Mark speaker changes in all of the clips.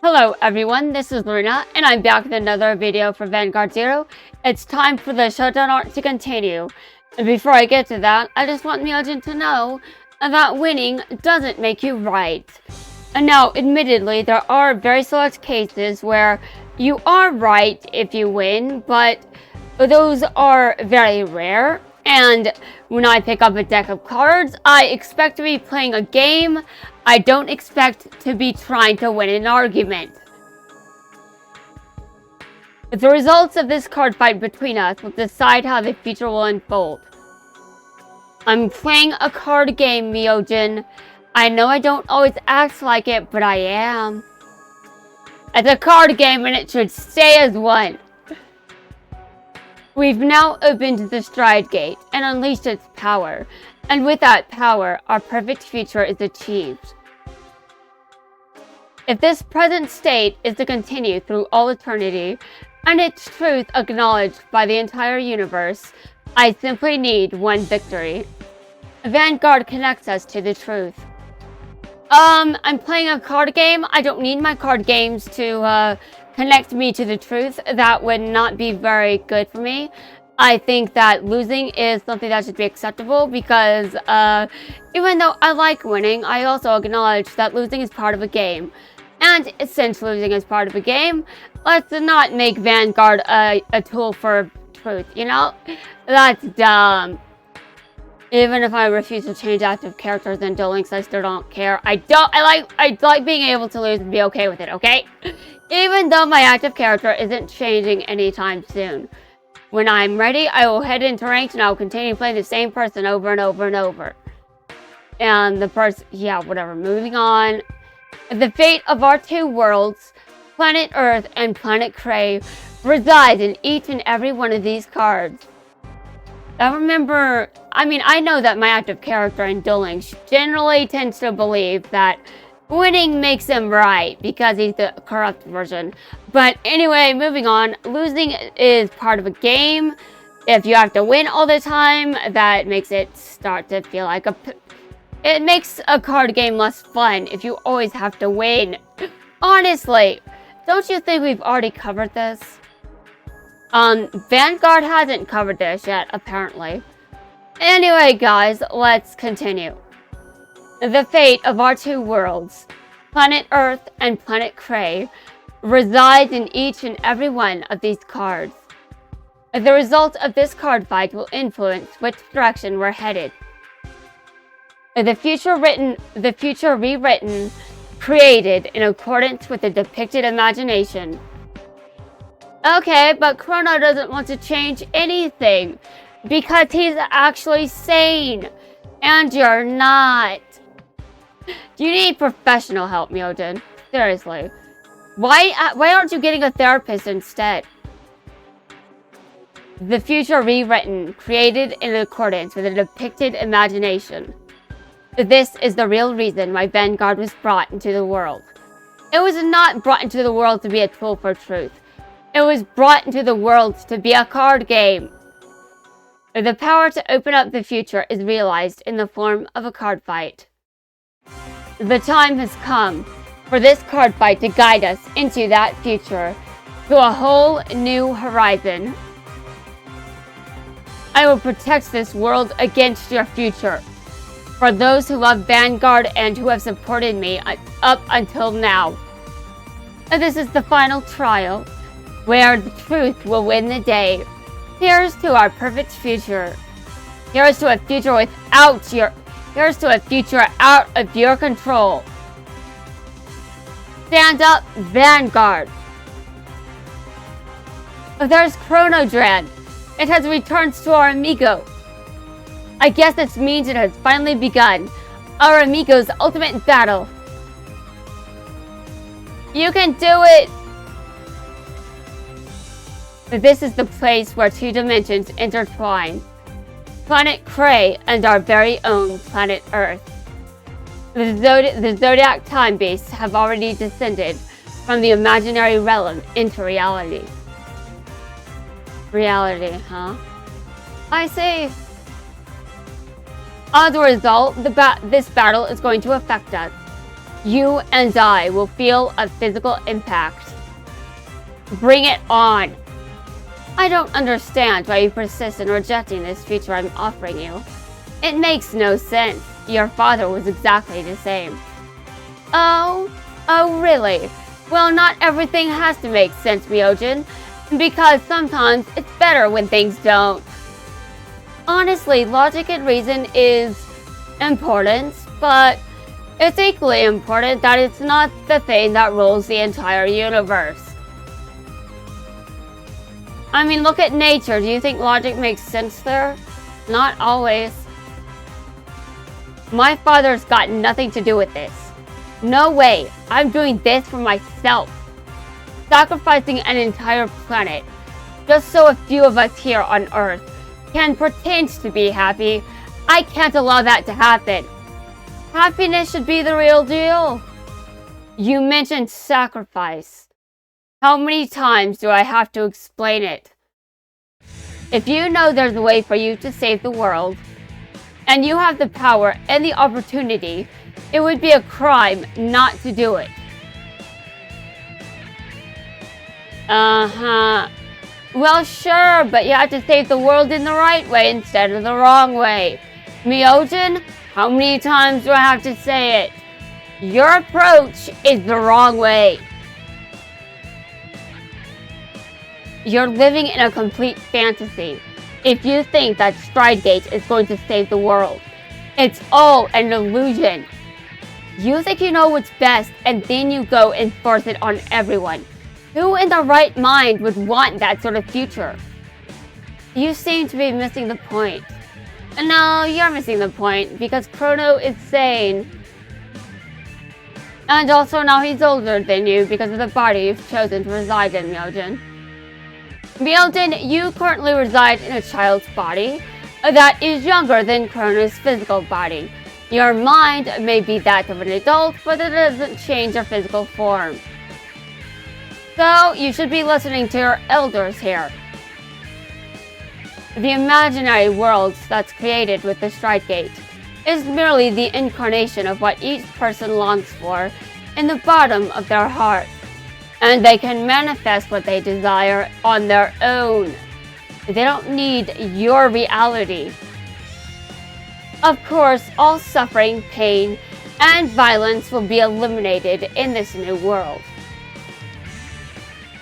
Speaker 1: Hello everyone, this is Luna, and I'm back with another video for Vanguard Zero. It's time for the showdown arc to continue. And before I get to that, I just want Myoujin to know that winning doesn't make you right. And now, admittedly, there are very select cases where you are right if you win, but those are very rare. And when I pick up a deck of cards, I expect to be playing a game. I don't expect to be trying to win an argument. The results of this card fight between us will decide how the future will unfold. I'm playing a card game, Myoujin. I know I don't always act like it, but I am. It's a card game and it should stay as one. We've now opened the Stride Gate and unleashed its power, and with that power, our perfect future is achieved. If this present state is to continue through all eternity, and its truth acknowledged by the entire universe, I simply need one victory. Vanguard connects us to the truth. I'm playing a card game. I don't need my card games to connect me to the truth. That would not be very good for me. I think that losing is something that should be acceptable because even though I like winning, I also acknowledge that losing is part of a game. And since losing is part of a game, let's not make Vanguard a tool for truth, you know? That's dumb. Even if I refuse to change active characters and Duel Links, I still don't care. I like being able to lose and be okay with it, okay? Even though my active character isn't changing anytime soon. When I'm ready, I will head into ranked and I will continue playing the same person over and over and over. And the person, yeah, whatever, moving on. The fate of our two worlds, planet Earth and planet Cray, resides in each and every one of these cards. I know that my active character in Duel Links generally tends to believe that winning makes him right because he's the corrupt version. But anyway, moving on, losing is part of a game. If you have to win all the time, that makes it start to feel like it makes a card game less fun if you always have to win. Honestly, don't you think we've already covered this? Vanguard hasn't covered this yet, apparently. Anyway, guys, let's continue. The fate of our two worlds, planet Earth and planet Cray, resides in each and every one of these cards. The result of this card fight will influence which direction we're headed. The future rewritten, created in accordance with the depicted imagination. Okay, but Chrono doesn't want to change anything because he's actually sane, and you're not. You need professional help, Myoujin. Seriously. Why aren't you getting a therapist instead? The future rewritten, created in accordance with the depicted imagination. This is the real reason why Vanguard was brought into the world. It was not brought into the world to be a tool for truth. It was brought into the world to be a card game. The power to open up the future is realized in the form of a card fight. The time has come for this card fight to guide us into that future, to a whole new horizon. I will protect this world against your future. For those who love Vanguard and who have supported me up until now. And this is the final trial, where the truth will win the day. Here's to our perfect future. Here's to a future Here's to a future out of your control. Stand up, Vanguard. Oh, there's Chrono Dread. It has returned to our amigo. I guess this means it has finally begun. Our amigo's ultimate battle. You can do it! This is the place where two dimensions intertwine. Planet Cray and our very own planet Earth. The Zodiac time beasts have already descended from the imaginary realm into reality. Reality, huh? I see. As a result, this battle is going to affect us. You and I will feel a physical impact. Bring it on. I don't understand why you persist in rejecting this future I'm offering you. It makes no sense. Your father was exactly the same. Oh, really? Well, not everything has to make sense, Myoujin, because sometimes it's better when things don't. Honestly, logic and reason is important, but it's equally important that it's not the thing that rules the entire universe. I mean, look at nature. Do you think logic makes sense there? Not always. My father's got nothing to do with this. No way. I'm doing this for myself. Sacrificing an entire planet just so a few of us here on Earth can pretend to be happy. I can't allow that to happen. Happiness should be the real deal. You mentioned sacrifice. How many times do I have to explain it? If you know there's a way for you to save the world, and you have the power and the opportunity, it would be a crime not to do it. Well, sure, but you have to save the world in the right way instead of the wrong way. Myoujin, how many times do I have to say it? Your approach is the wrong way. You're living in a complete fantasy if you think that Stridegate is going to save the world. It's all an illusion. You think you know what's best, and then you go and force it on everyone. Who in their right mind would want that sort of future? You seem to be missing the point. No, you're missing the point, because Chrono is sane. And also now he's older than you because of the body you've chosen to reside in, Myoujin. Myoujin, you currently reside in a child's body that is younger than Chrono's physical body. Your mind may be that of an adult, but it doesn't change your physical form. So, you should be listening to your elders here. The imaginary world that's created with the Stridegate is merely the incarnation of what each person longs for in the bottom of their heart. And they can manifest what they desire on their own. They don't need your reality. Of course, all suffering, pain, and violence will be eliminated in this new world.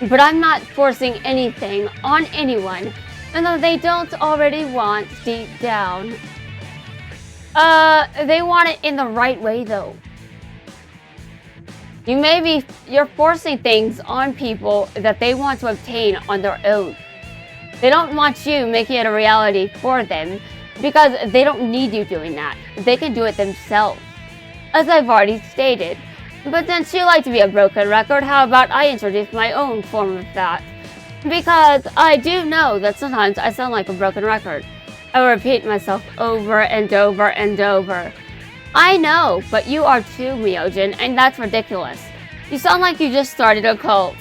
Speaker 1: But I'm not forcing anything on anyone, although they don't already want deep down. They want it in the right way though. You're forcing things on people that they want to obtain on their own. They don't want you making it a reality for them because they don't need you doing that. They can do it themselves, as I've already stated. But since you like to be a broken record, how about I introduce my own form of that? Because I do know that sometimes I sound like a broken record. I repeat myself over and over and over. I know, but you are too, Myoujin, and that's ridiculous. You sound like you just started a cult.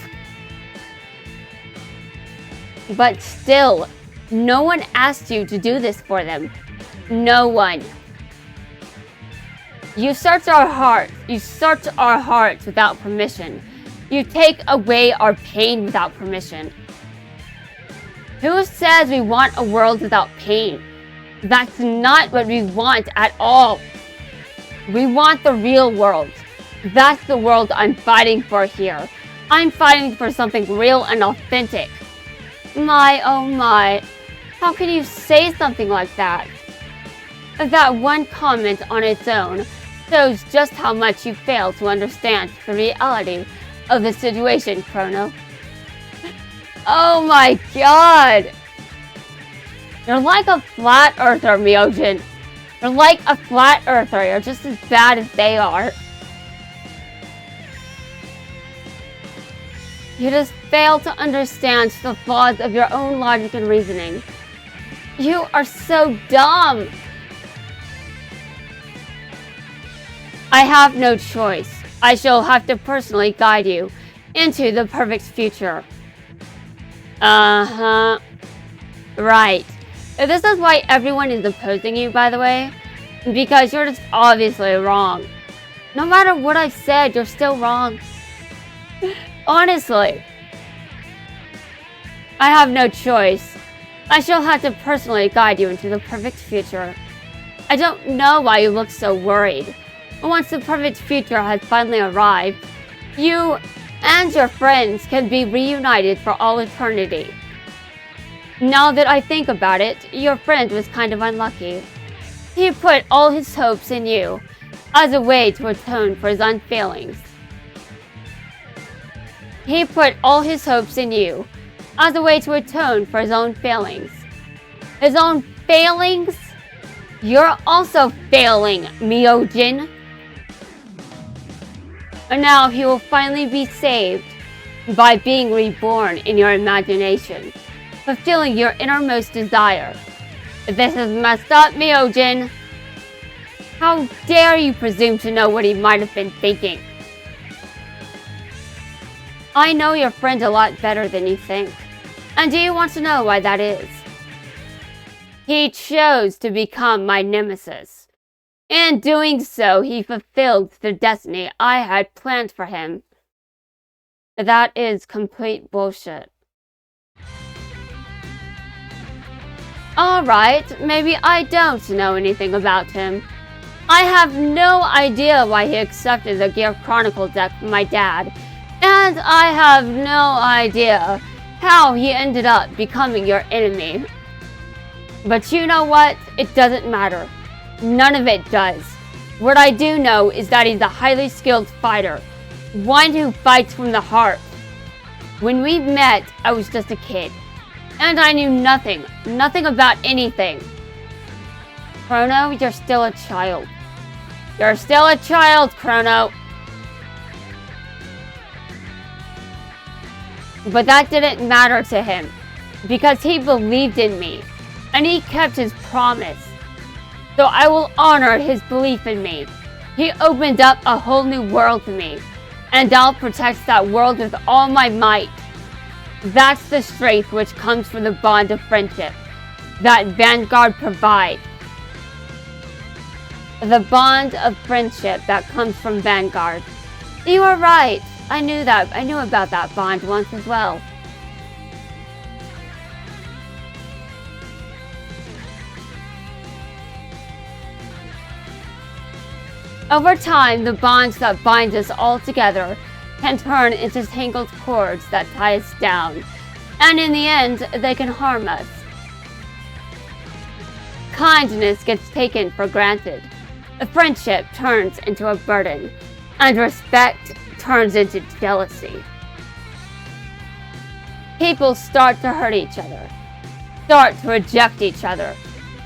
Speaker 1: But still, no one asked you to do this for them. No one. You search our hearts. You search our hearts without permission. You take away our pain without permission. Who says we want a world without pain? That's not what we want at all. We want the real world. That's the world I'm fighting for here. I'm fighting for something real and authentic. My, oh my. How can you say something like that? That one comment on its own shows just how much you fail to understand the reality of the situation, Chrono. Oh my god! You're like a flat earther, Myoujin. You're like a flat earther. You're just as bad as they are. You just fail to understand the flaws of your own logic and reasoning. You are so dumb. I have no choice. I shall have to personally guide you into the perfect future. Uh-huh. Right. This is why everyone is opposing you, by the way. Because you're just obviously wrong. No matter what I've said, you're still wrong. Honestly. I have no choice. I shall have to personally guide you into the perfect future. I don't know why you look so worried. Once the perfect future has finally arrived, you and your friends can be reunited for all eternity. Now that I think about it, your friend was kind of unlucky. He put all his hopes in you as a way to atone for his unfailings. He put all his hopes in you as a way to atone for his own failings. His own failings? You're also failing, Myoujin. And now he will finally be saved by being reborn in your imagination, fulfilling your innermost desire. This is messed up, Myoujin. How dare you presume to know what he might have been thinking? I know your friend a lot better than you think. And do you want to know why that is? He chose to become my nemesis. In doing so, he fulfilled the destiny I had planned for him. That is complete bullshit. Alright, maybe I don't know anything about him. I have no idea why he accepted the Gear Chronicle deck from my dad, and I have no idea how he ended up becoming your enemy. But you know what? It doesn't matter. None of it does. What I do know is that he's a highly skilled fighter, one who fights from the heart. When we met, I was just a kid, and I knew nothing about anything. Chrono, you're still a child. You're still a child, Chrono. But that didn't matter to him, because he believed in me, and he kept his promise. So I will honor his belief in me. He opened up a whole new world to me, and I'll protect that world with all my might. That's the strength which comes from the bond of friendship that Vanguard provides. The bond of friendship that comes from Vanguard. You are right. I knew about that bond once as well. Over time, the bonds that bind us all together can turn into tangled cords that tie us down, and in the end, they can harm us. Kindness gets taken for granted. A friendship turns into a burden, and respect turns into jealousy. People start to hurt each other, start to reject each other,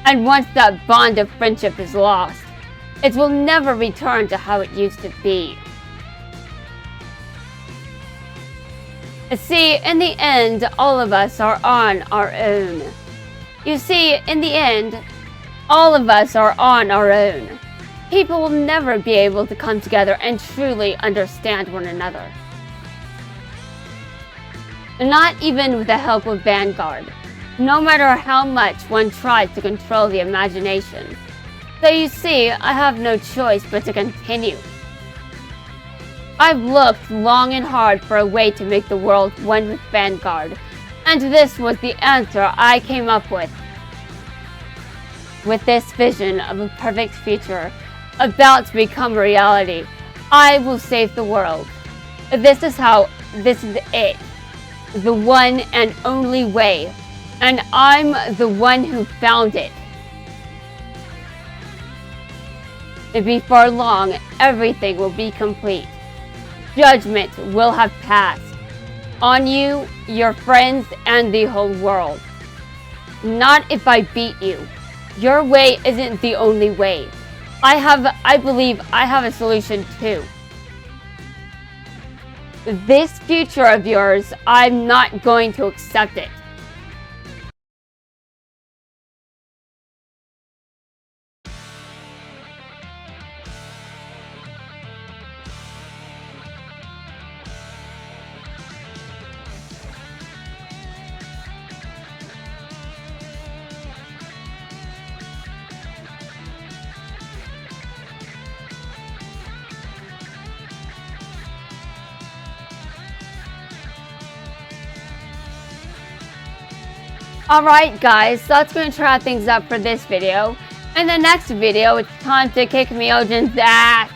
Speaker 1: and once that bond of friendship is lost, it will never return to how it used to be. See, in the end, all of us are on our own. You see, in the end, all of us are on our own. People will never be able to come together and truly understand one another. Not even with the help of Vanguard, no matter how much one tries to control the imagination. So you see, I have no choice but to continue. I've looked long and hard for a way to make the world one with Vanguard, and this was the answer I came up with. With this vision of a perfect future about to become a reality, I will save the world. This is it. The one and only way, and I'm the one who found it. Before long, everything will be complete. Judgment will have passed on you, your friends, and the whole world. Not if I beat you. Your way isn't the only way. I believe I have a solution too. This future of yours, I'm not going to accept it. Alright guys, so that's going to wrap things up for this video. In the next video, it's time to kick Myoujin's ass.